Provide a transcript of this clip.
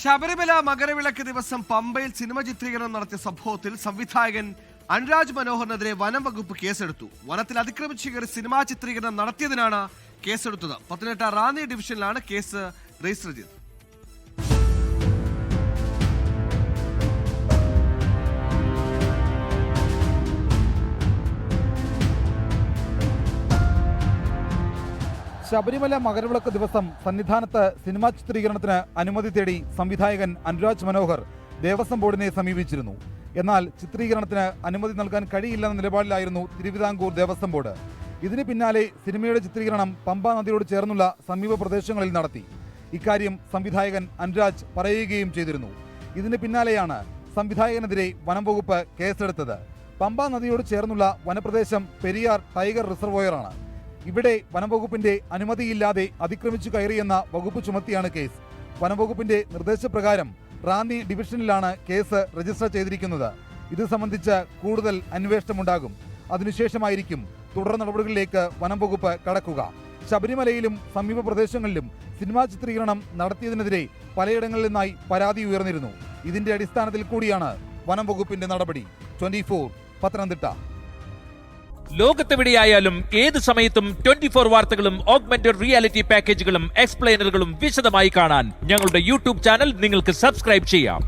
ശബരിമല മകരവിളക്ക് ദിവസം പമ്പയിൽ സിനിമ ചിത്രീകരണം നടത്തിയ സംഭവത്തിൽ സംവിധായകൻ അനുരാജ് മനോഹറിനെതിരെ വനം വകുപ്പ് കേസെടുത്തു. വനത്തിൽ അതിക്രമിച്ചു കയറി സിനിമാ ചിത്രീകരണം നടത്തിയതിനാണ് കേസെടുത്തത്. പത്തനംതിട്ട റാന്നി ഡിവിഷനിലാണ് കേസ് രജിസ്റ്റർ ചെയ്തത്. ശബരിമല മകരവിളക്ക് ദിവസം സന്നിധാനത്ത് സിനിമാ ചിത്രീകരണത്തിന് അനുമതി തേടി സംവിധായകൻ അനുരാജ് മനോഹർ ദേവസ്വം ബോർഡിനെ സമീപിച്ചിരുന്നു. എന്നാൽ ചിത്രീകരണത്തിന് അനുമതി നൽകാൻ കഴിയില്ലെന്ന നിലപാടിലായിരുന്നു തിരുവിതാംകൂർ ദേവസ്വം ബോർഡ്. ഇതിന് പിന്നാലെ സിനിമയുടെ ചിത്രീകരണം പമ്പാ നദിയോട് ചേർന്നുള്ള സമീപ പ്രദേശങ്ങളിൽ നടത്തി. ഇക്കാര്യം സംവിധായകൻ അനുരാജ് പറയുകയും ചെയ്തിരുന്നു. ഇതിന് പിന്നാലെയാണ് സംവിധായകനെതിരെ വനം വകുപ്പ് കേസെടുത്തത്. പമ്പാ നദിയോട് ചേർന്നുള്ള വനപ്രദേശം പെരിയാർ ടൈഗർ റിസർവോയറാണ്. ഇവിടെ വനംവകുപ്പിന്റെ അനുമതിയില്ലാതെ അതിക്രമിച്ചു കയറിയെന്ന വകുപ്പ് ചുമത്തിയാണ് കേസ്. വനംവകുപ്പിന്റെ നിർദ്ദേശപ്രകാരം റാന്നി ഡിവിഷനിലാണ് കേസ് രജിസ്റ്റർ ചെയ്തിരിക്കുന്നത്. ഇത് സംബന്ധിച്ച് കൂടുതൽ അന്വേഷണമുണ്ടാകും. അതിനുശേഷമായിരിക്കും തുടർ നടപടികളിലേക്ക് വനംവകുപ്പ് കടക്കുക. ശബരിമലയിലും സമീപ പ്രദേശങ്ങളിലും സിനിമാ ചിത്രീകരണം നടത്തിയതിനെതിരെ പലയിടങ്ങളിൽ നിന്നായി പരാതി ഉയർന്നിരുന്നു. ഇതിന്റെ അടിസ്ഥാനത്തിൽ കൂടിയാണ് വനംവകുപ്പിന്റെ നടപടി. 24 പത്തനംതിട്ട. ലോകത്തെവിടെയായാലും ഏത് സമയത്തും 24 വാർത്തകളും ഓഗ്മെന്റഡ് റിയാലിറ്റി പാക്കേജുകളും എക്സ്പ്ലെയിനറുകളും വിശദമായി കാണാൻ ഞങ്ങളുടെ യൂട്യൂബ് ചാനൽ നിങ്ങൾക്ക് സബ്സ്ക്രൈബ് ചെയ്യാം.